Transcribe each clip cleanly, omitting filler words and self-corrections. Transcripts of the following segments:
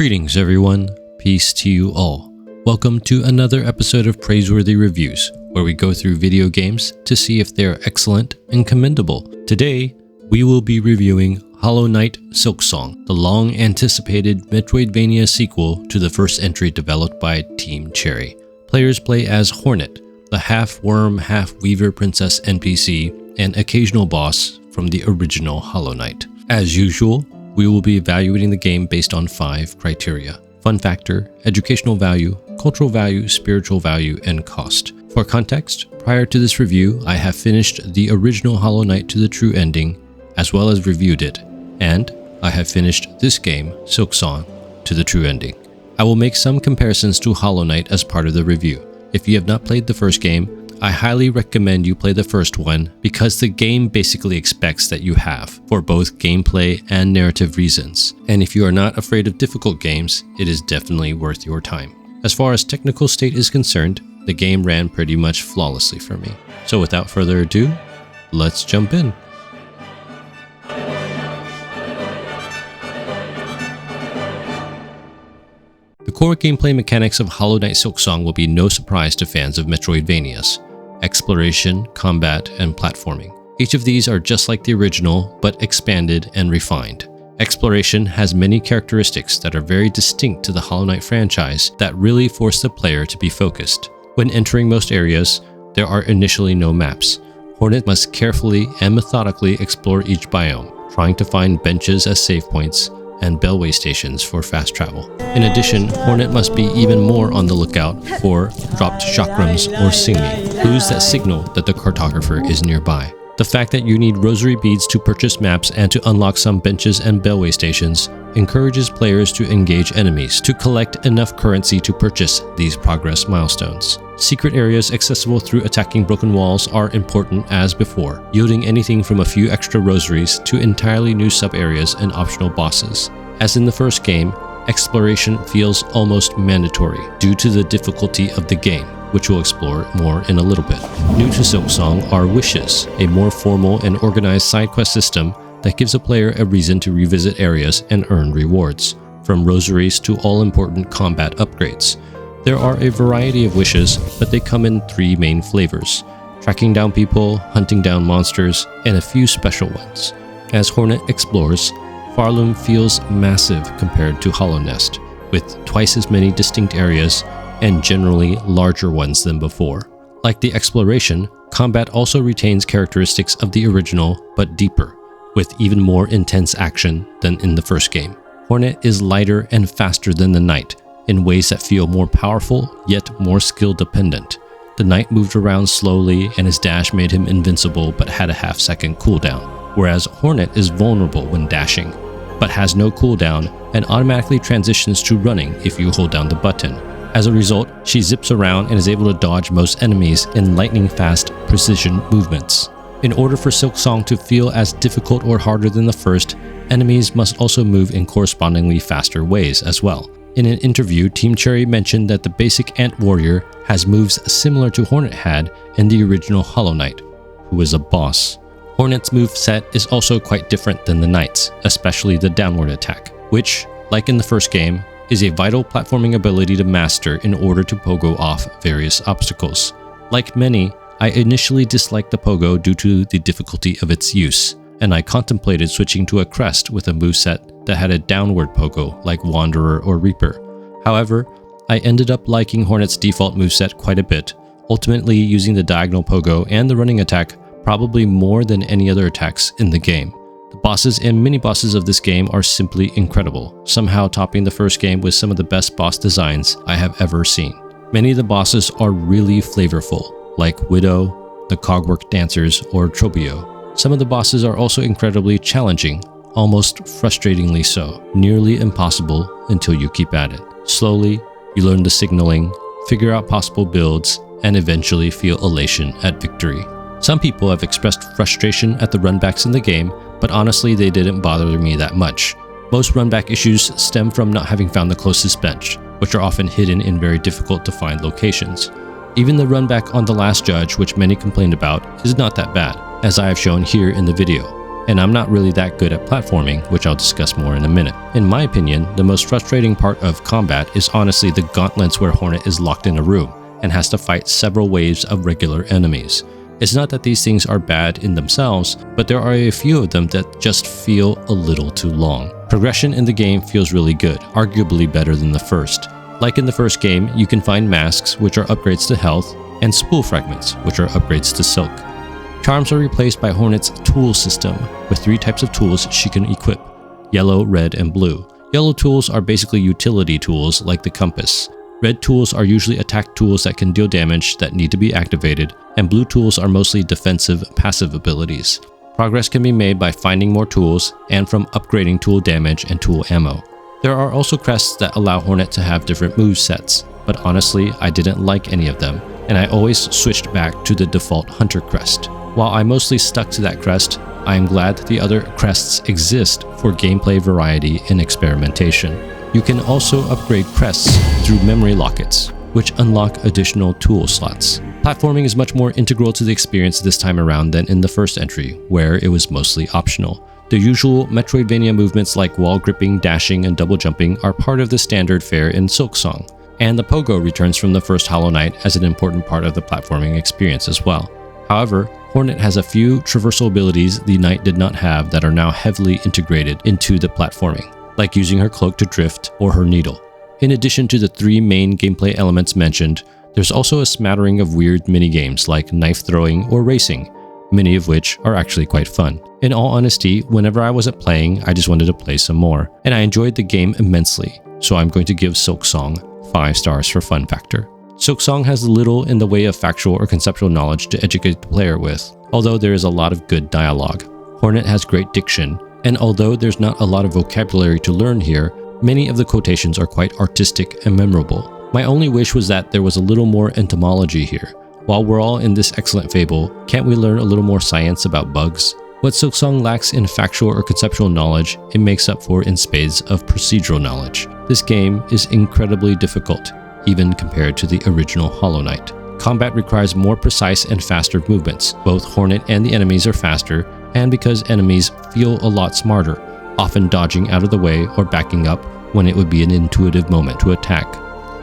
Greetings everyone, peace to you all. Welcome to another episode of Praiseworthy Reviews, where we go through video games to see if they are excellent and commendable. Today, we will be reviewing Hollow Knight Silksong, the long-anticipated Metroidvania sequel to the first entry developed by Team Cherry. Players play as Hornet, the half-worm, half-weaver princess NPC and occasional boss from the original Hollow Knight. As usual, we will be evaluating the game based on 5 criteria: fun factor, educational value, cultural value, spiritual value, and cost. For context, prior to this review, I have finished the original Hollow Knight to the true ending, as well as reviewed it, and I have finished this game, Silksong, to the true ending. I will make some comparisons to Hollow Knight as part of the review. If you have not played the first game, I highly recommend you play the first one because the game basically expects that you have, for both gameplay and narrative reasons. And if you are not afraid of difficult games, it is definitely worth your time. As far as technical state is concerned, the game ran pretty much flawlessly for me. So without further ado, let's jump in. The core gameplay mechanics of Hollow Knight Silksong will be no surprise to fans of Metroidvanias: exploration, combat, and platforming. Each of these are just like the original, but expanded and refined. Exploration has many characteristics that are very distinct to the Hollow Knight franchise that really force the player to be focused. When entering most areas, there are initially no maps. Hornet must carefully and methodically explore each biome, trying to find benches as save points and bellway stations for fast travel. In addition, Hornet must be even more on the lookout for dropped chakrams or singmi, clues that signal that the cartographer is nearby. The fact that you need rosary beads to purchase maps and to unlock some benches and bellway stations encourages players to engage enemies to collect enough currency to purchase these progress milestones. Secret areas accessible through attacking broken walls are important as before, yielding anything from a few extra rosaries to entirely new sub-areas and optional bosses. As in the first game, exploration feels almost mandatory due to the difficulty of the game, which we'll explore more in a little bit. New to Silksong are wishes, a more formal and organized side quest system that gives a player a reason to revisit areas and earn rewards, from rosaries to all-important combat upgrades. There are a variety of wishes, but they come in 3 main flavors: tracking down people, hunting down monsters, and a few special ones. As Hornet explores, Farloom feels massive compared to Hollow Nest, with twice as many distinct areas and generally larger ones than before. Like the exploration, combat also retains characteristics of the original, but deeper, with even more intense action than in the first game. Hornet is lighter and faster than the Knight, in ways that feel more powerful, yet more skill-dependent. The Knight moved around slowly and his dash made him invincible but had a half-second cooldown, whereas Hornet is vulnerable when dashing, but has no cooldown and automatically transitions to running if you hold down the button. As a result, she zips around and is able to dodge most enemies in lightning-fast precision movements. In order for Silksong to feel as difficult or harder than the first, enemies must also move in correspondingly faster ways as well. In an interview, Team Cherry mentioned that the basic Ant Warrior has moves similar to Hornet had in the original Hollow Knight, who is a boss. Hornet's moveset is also quite different than the Knight's, especially the downward attack, which, like in the first game, is a vital platforming ability to master in order to pogo off various obstacles. Like many, I initially disliked the pogo due to the difficulty of its use, and I contemplated switching to a crest with a moveset that had a downward pogo like Wanderer or Reaper. However, I ended up liking Hornet's default moveset quite a bit, ultimately using the diagonal pogo and the running attack probably more than any other attacks in the game. The bosses and mini-bosses of this game are simply incredible, somehow topping the first game with some of the best boss designs I have ever seen. Many of the bosses are really flavorful, like Widow, the Cogwork Dancers, or Trobio. Some of the bosses are also incredibly challenging, almost frustratingly so, nearly impossible until you keep at it. Slowly, you learn the signaling, figure out possible builds, and eventually feel elation at victory. Some people have expressed frustration at the runbacks in the game, but honestly they didn't bother me that much. Most runback issues stem from not having found the closest bench, which are often hidden in very difficult to find locations. Even the runback on the last judge, which many complained about, is not that bad, as I have shown here in the video. and I'm not really that good at platforming, which I'll discuss more in a minute. In my opinion, the most frustrating part of combat is honestly the gauntlets where Hornet is locked in a room and has to fight several waves of regular enemies. It's not that these things are bad in themselves, but there are a few of them that just feel a little too long. Progression in the game feels really good, arguably better than the first. Like in the first game, you can find masks, which are upgrades to health, and spool fragments, which are upgrades to silk. Charms are replaced by Hornet's tool system, with 3 types of tools she can equip: yellow, red, and blue. Yellow tools are basically utility tools like the compass. Red tools are usually attack tools that can deal damage that need to be activated, and blue tools are mostly defensive, passive abilities. Progress can be made by finding more tools and from upgrading tool damage and tool ammo. There are also crests that allow Hornet to have different move sets, but honestly, I didn't like any of them, and I always switched back to the default Hunter crest. While I mostly stuck to that crest, I am glad that the other crests exist for gameplay variety and experimentation. You can also upgrade crests through memory lockets, which unlock additional tool slots. Platforming is much more integral to the experience this time around than in the first entry, where it was mostly optional. The usual Metroidvania movements like wall gripping, dashing, and double jumping are part of the standard fare in Silksong, and the pogo returns from the first Hollow Knight as an important part of the platforming experience as well. However, Hornet has a few traversal abilities the Knight did not have that are now heavily integrated into the platforming, like using her cloak to drift or her needle. In addition to the 3 main gameplay elements mentioned, there's also a smattering of weird minigames like knife throwing or racing, many of which are actually quite fun. In all honesty, whenever I wasn't playing, I just wanted to play some more, and I enjoyed the game immensely, so I'm going to give Silksong 5 stars for fun factor. Silksong has little in the way of factual or conceptual knowledge to educate the player with, although there is a lot of good dialogue. Hornet has great diction, and although there's not a lot of vocabulary to learn here, many of the quotations are quite artistic and memorable. My only wish was that there was a little more entomology here. While we're all in this excellent fable, can't we learn a little more science about bugs? What Silksong lacks in factual or conceptual knowledge, it makes up for in spades of procedural knowledge. This game is incredibly difficult, even compared to the original Hollow Knight. Combat requires more precise and faster movements. Both Hornet and the enemies are faster, and because enemies feel a lot smarter, often dodging out of the way or backing up when it would be an intuitive moment to attack.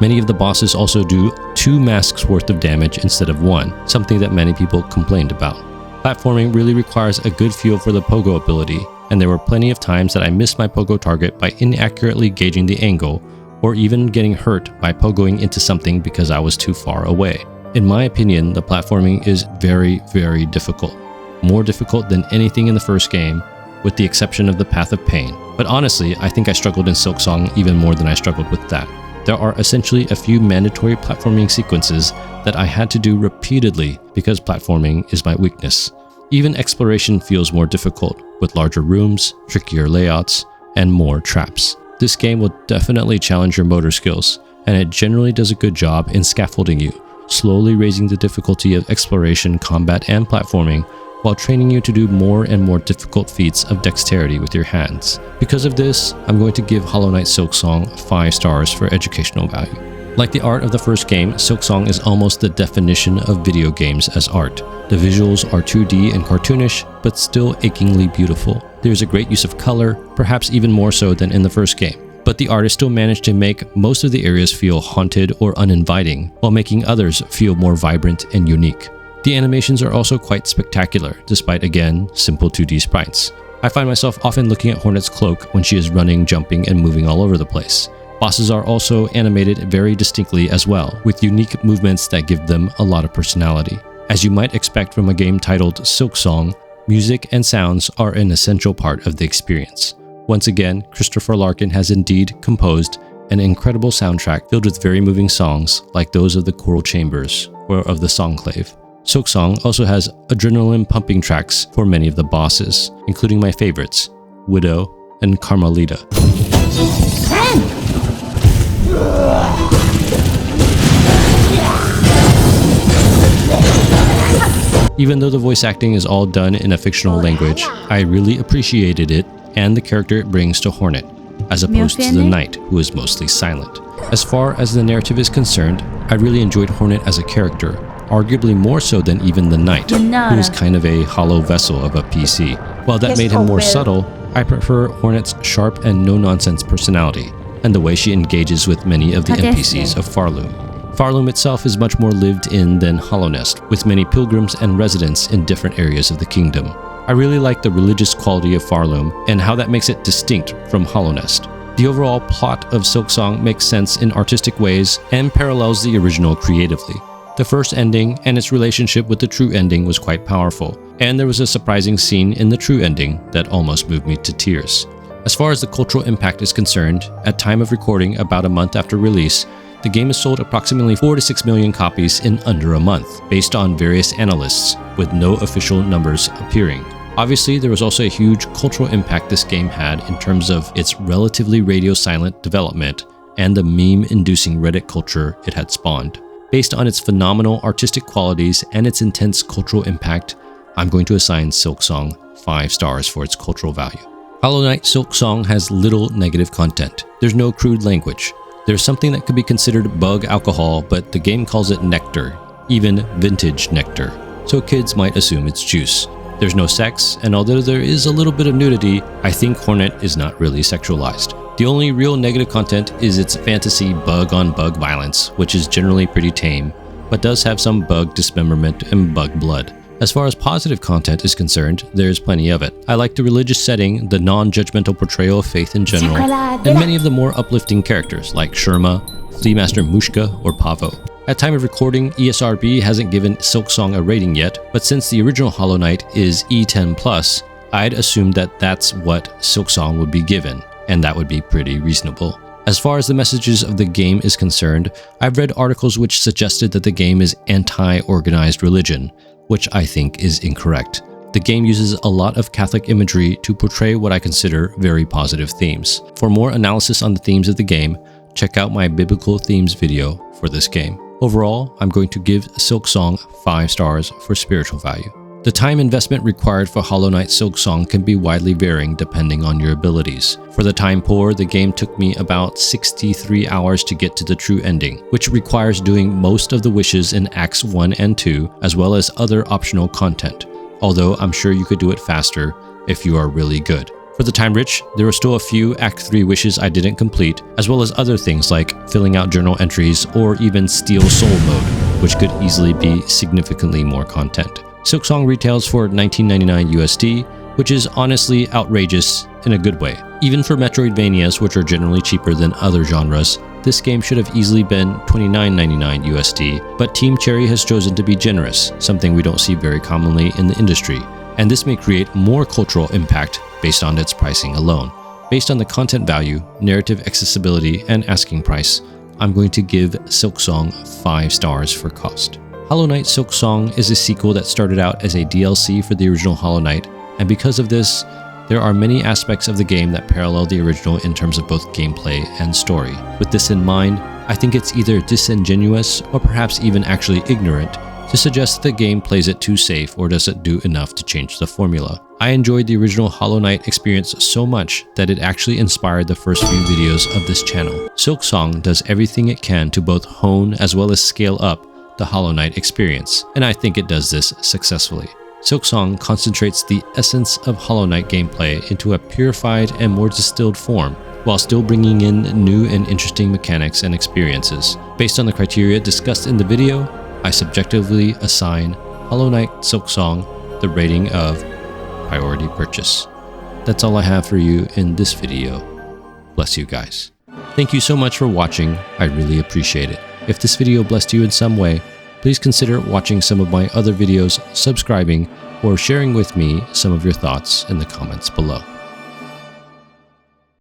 Many of the bosses also do 2 masks worth of damage instead of 1, something that many people complained about. Platforming really requires a good feel for the pogo ability, and there were plenty of times that I missed my pogo target by inaccurately gauging the angle, or even getting hurt by pogoing into something because I was too far away. In my opinion, the platforming is very, very difficult. More difficult than anything in the first game, with the exception of the Path of Pain. But honestly, I think I struggled in Silksong even more than I struggled with that. There are essentially a few mandatory platforming sequences that I had to do repeatedly because platforming is my weakness. Even exploration feels more difficult, with larger rooms, trickier layouts, and more traps. This game will definitely challenge your motor skills, and it generally does a good job in scaffolding you, slowly raising the difficulty of exploration, combat, and platforming, while training you to do more and more difficult feats of dexterity with your hands. Because of this, I'm going to give Hollow Knight Silksong 5 stars for educational value. Like the art of the first game, Silksong is almost the definition of video games as art. The visuals are 2D and cartoonish, but still achingly beautiful. There's a great use of color, perhaps even more so than in the first game. But the artist still managed to make most of the areas feel haunted or uninviting, while making others feel more vibrant and unique. The animations are also quite spectacular, despite again, simple 2D sprites. I find myself often looking at Hornet's cloak when she is running, jumping, and moving all over the place. Bosses are also animated very distinctly as well, with unique movements that give them a lot of personality. As you might expect from a game titled Silksong, music and sounds are an essential part of the experience. Once again, Christopher Larkin has indeed composed an incredible soundtrack filled with very moving songs like those of the Choral Chambers or of the Songclave. Silksong also has adrenaline-pumping tracks for many of the bosses, including my favorites, Widow and Carmelita. Even though the voice acting is all done in a fictional language, I really appreciated it and the character it brings to Hornet, as opposed to the Knight, who is mostly silent. As far as the narrative is concerned, I really enjoyed Hornet as a character, arguably more so than even the Knight, who is kind of a hollow vessel of a PC. While that made him more subtle, I prefer Hornet's sharp and no-nonsense personality, and the way she engages with many of the NPCs of Farloom. Farloom itself is much more lived in than Hollownest, with many pilgrims and residents in different areas of the kingdom. I really like the religious quality of Farloom and how that makes it distinct from Hollownest. The overall plot of Silksong makes sense in artistic ways and parallels the original creatively. The first ending and its relationship with the true ending was quite powerful, and there was a surprising scene in the true ending that almost moved me to tears. As far as the cultural impact is concerned, at time of recording about a month after release, the game has sold approximately 4 to 6 million copies in under a month, based on various analysts, with no official numbers appearing. Obviously, there was also a huge cultural impact this game had in terms of its relatively radio-silent development and the meme-inducing Reddit culture it had spawned. Based on its phenomenal artistic qualities and its intense cultural impact, I'm going to assign Silksong 5 stars for its cultural value. Hollow Knight Silksong has little negative content. There's no crude language. There's something that could be considered bug alcohol, but the game calls it nectar, even vintage nectar, so kids might assume it's juice. There's no sex, and although there is a little bit of nudity, I think Hornet is not really sexualized. The only real negative content is its fantasy bug-on-bug violence, which is generally pretty tame, but does have some bug dismemberment and bug blood. As far as positive content is concerned, there's plenty of it. I like the religious setting, the non-judgmental portrayal of faith in general, and many of the more uplifting characters like Sherma, Flea Master Mushka, or Pavo. At time of recording, ESRB hasn't given Silksong a rating yet, but since the original Hollow Knight is E10+, I'd assume that that's what Silksong would be given, and that would be pretty reasonable. As far as the messages of the game is concerned, I've read articles which suggested that the game is anti-organized religion, which I think is incorrect. The game uses a lot of Catholic imagery to portray what I consider very positive themes. For more analysis on the themes of the game, check out my biblical themes video for this game. Overall, I'm going to give Silksong 5 stars for spiritual value. The time investment required for Hollow Knight Silksong can be widely varying depending on your abilities. For the time poor, the game took me about 63 hours to get to the true ending, which requires doing most of the wishes in Acts 1 and 2, as well as other optional content, although I'm sure you could do it faster if you are really good. For the time rich, there were still a few Act 3 wishes I didn't complete, as well as other things like filling out journal entries or even Steal Soul mode, which could easily be significantly more content. Silksong retails for $19.99 USD, which is honestly outrageous in a good way. Even for Metroidvanias, which are generally cheaper than other genres, this game should have easily been $29.99 USD, but Team Cherry has chosen to be generous, something we don't see very commonly in the industry, and this may create more cultural impact based on its pricing alone. Based on the content value, narrative accessibility, and asking price, I'm going to give Silksong 5 stars for cost. Hollow Knight Silksong is a sequel that started out as a DLC for the original Hollow Knight, and because of this, there are many aspects of the game that parallel the original in terms of both gameplay and story. With this in mind, I think it's either disingenuous or perhaps even actually ignorant to suggest that the game plays it too safe or doesn't do enough to change the formula. I enjoyed the original Hollow Knight experience so much that it actually inspired the first few videos of this channel. Silksong does everything it can to both hone as well as scale up the Hollow Knight experience, and I think it does this successfully. Silksong concentrates the essence of Hollow Knight gameplay into a purified and more distilled form, while still bringing in new and interesting mechanics and experiences. Based on the criteria discussed in the video, I subjectively assign Hollow Knight Silksong the rating of priority purchase. That's all I have for you in this video. Bless you guys. Thank you so much for watching. I really appreciate it. If this video blessed you in some way, please consider watching some of my other videos, subscribing, or sharing with me some of your thoughts in the comments below.